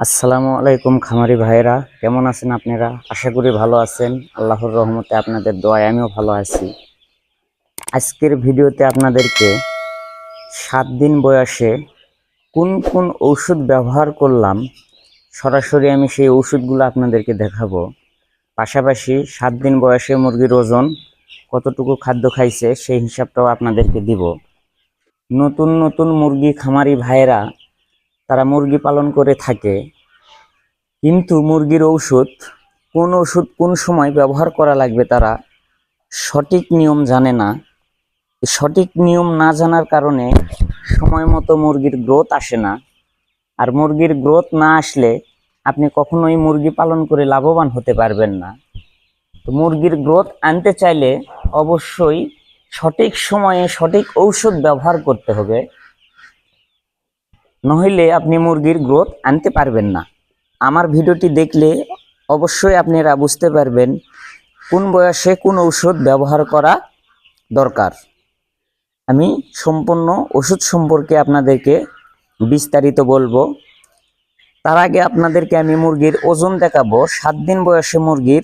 আসসালামু আলাইকুম খামারি ভাইরা, কেমন আছেন আপনারা? আশা করি ভালো আছেন। আল্লাহর রহমতে আপনাদের দোয়ায় আমিও ভালো আছি। আজকের ভিডিওতে আপনাদেরকে 7 দিন বয়সে কোন কোন ঔষধ ব্যবহার করলাম সরাসরি আমি সেই ওষুধগুলো আপনাদেরকে দেখাবো। পাশাপাশি 7 দিন বয়সে মুরগির ওজন কতটুকু খাদ্য খাইছে সেই হিসাবটাও আপনাদেরকে দিব। নতুন নতুন মুরগি খামারি ভাইরা তারা মুরগি পালন করে থাকে, কিন্তু মুরগির ওষুধ কোন সময় ব্যবহার করা লাগবে তারা সঠিক নিয়ম জানে না। সঠিক নিয়ম না জানার কারণে সময় মতো মুরগির গ্রোথ আসে না। আর মুরগির গ্রোথ না আসলে আপনি কখনোই মুরগি পালন করে লাভবান হতে পারবেন না। তো মুরগির গ্রোথ আনতে চাইলে অবশ্যই সঠিক সময়ে সঠিক ঔষধ ব্যবহার করতে হবে, নইলে আপনি মুরগির গ্রোথ আনতে পারবেন না। আমার ভিডিওটি দেখলে অবশ্যই আপনারা বুঝতে পারবেন কোন বয়সে কোন ঔষধ ব্যবহার করা দরকার। আমি সম্পূর্ণ ওষুধ সম্পর্কে আপনাদেরকে বিস্তারিত বলবো। তার আগে আপনাদেরকে আমি মুরগির ওজন দেখাবো। 7 দিন বয়সে মুরগির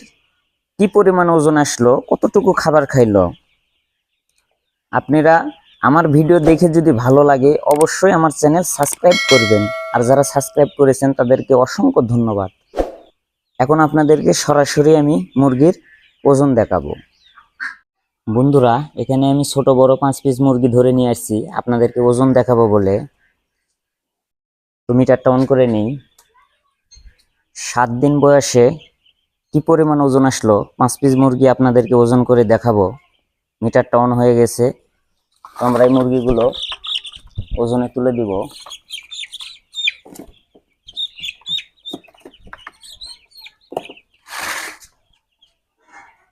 কি পরিমাণ ওজন আসলো, কতটুকু খাবার খাইলো। আপনারা আমার ভিডিও দেখে যদি ভালো লাগে অবশ্যই আমার চ্যানেল সাবস্ক্রাইব করবেন, আর যারা সাবস্ক্রাইব করেছেন তাদেরকে অসংখ্য ধন্যবাদ। এখন আপনাদেরকে সরাসরি আমি মুরগির ওজন দেখাবো। বন্ধুরা, এখানে আমি ছোট বড় 5 পিস মুরগি ধরে নিয়ে আসছি আপনাদেরকে ওজন দেখাবো বলে। তো মিটারটা অন করে নেই। 7 দিন বয়সে কি পরিমাণ ওজন আসলো 5 পিস মুরগি আপনাদেরকে ওজন করে দেখাবো। মিটারটা অন হয়ে গেছে। তো আমরা এই মুরগিগুলো ওজনে তুলে দিব।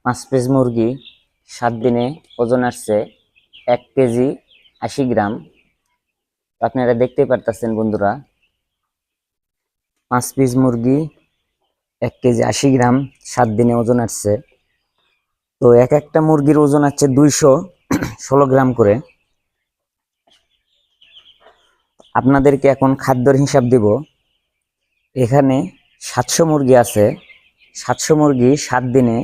পাঁচ পিস মুরগি 7 দিনে ওজন আসছে 1 কেজি 80 গ্রাম। আপনারা দেখতেই পারতেছেন বন্ধুরা, 5 পিস মুরগি 1 কেজি 80 গ্রাম 7 দিনে ওজন আসছে। তো এক একটা মুরগির ওজন আছে 216 গ্রাম করে। আপনাদেরকে এখন খাদ্যর হিসাব দিব। এখানে 700 মুরগি আছে। 700 মুরগি 7 দিনে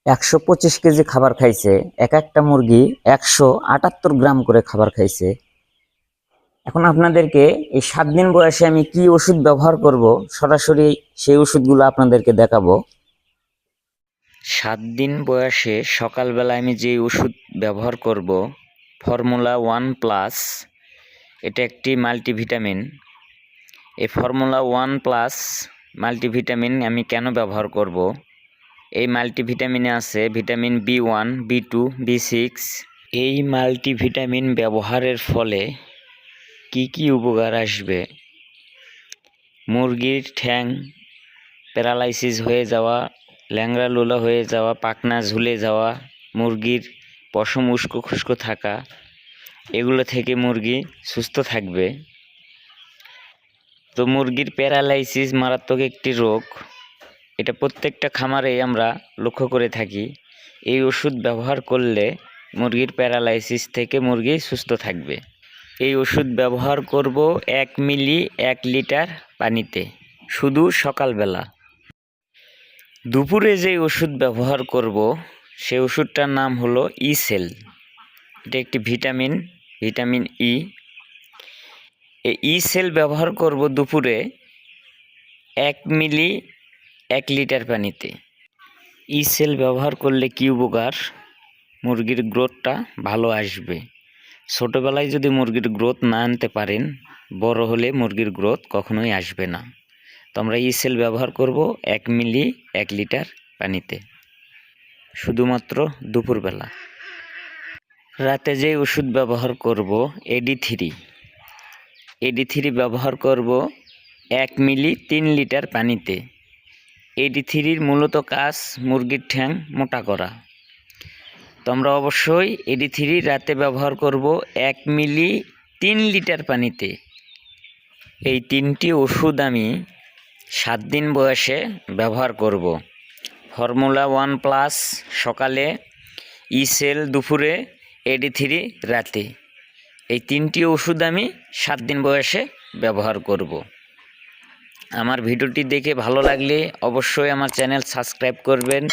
125 কেজি খাবার খাইছে। এক একটা মুরগি 178 গ্রাম করে খাবার খাইছে। এখন আপনাদেরকে এই 7 দিন বয়সে আমি কি ওষুধ ব্যবহার করব সরাসরি সেই ওষুধগুলো আপনাদেরকে দেখাবো। 7 দিন বয়সে সকালবেলা আমি যে ওষুধ ব্যবহার করব ফর্মুলা 1+। এটা একটি মাল্টিভিটামিন। এই ফর্মুলা 1+ মাল্টিভিটামিন আমি কেন ব্যবহার করব? এই মাল্টিভিটামিনে আছে ভিটামিন B1, B2, B6। এই মাল্টিভিটামিন ব্যবহারের ফলে কি কি উপকার আসবে? মুরগির ঠ্যাং প্যারালাইসিস হয়ে যাওয়া, ল্যাংড়া লোলা হয়ে যাওয়া, পাখনা ঝুলে যাওয়া, মুরগির পশম উস্কো খুস্কো থাকা, এগুলো থেকে মুরগি সুস্থ থাকবে। তো মুরগির প্যারালাইসিস মারাত্মক একটি রোগ। এটা প্রত্যেকটা খামারে আমরা লক্ষ্য করে থাকি। এই ওষুধ ব্যবহার করলে মুরগির প্যারালাইসিস থেকে মুরগি সুস্থ থাকবে। এই ওষুধ ব্যবহার করব 1 মিলি 1 লিটার পানিতে, শুধু সকালবেলা। দুপুরে যে ওষুধ ব্যবহার করব সেই ওষুধটার নাম হলো ই-সেল। এটা একটি ভিটামিন, ভিটামিন ই। এই ই-সেল ব্যবহার করব দুপুরে 1 মিলি 1 লিটার পানিতে। ই-সেল ব্যবহার করলে কি উপকার? মুরগির গ্রোথটা ভালো আসবে। ছোটোবেলায় যদি মুরগির গ্রোথ না আনতে পারেন, বড় হলে মুরগির গ্রোথ কখনোই আসবে না। তো আমরা ই-সেল ব্যবহার করব 1 মিলি 1 লিটার পানিতে, শুধুমাত্র দুপুরবেলা। রাতে যে ওষুধ ব্যবহার করব AD3। AD3 ব্যবহার করব 1 মিলি 3 লিটার পানিতে। AD3-র মূলত কাজ মুরগির ঠ্যাং মোটা করা। তো আমরা অবশ্যই AD3 রাতে ব্যবহার করব 1 মিলি 3 লিটার পানিতে। এই 3টি ওষুধ আমি 7 দিন বয়সে ব্যবহার করব। ফর্মুলা 1+ সকালে, ই-সেল দুপুরে, AD3 রাতে। এই 3টি ওষুধ আমি 7 দিন বয়সে ব্যবহার করব। আমার ভিডিওটি দেখে ভালো লাগলে অবশ্যই আমার চ্যানেল সাবস্ক্রাইব করবেন।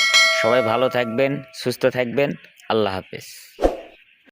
সবাই ভালো থাকবেন, সুস্থ থাকবেন। আল্লাহ হাফেজ।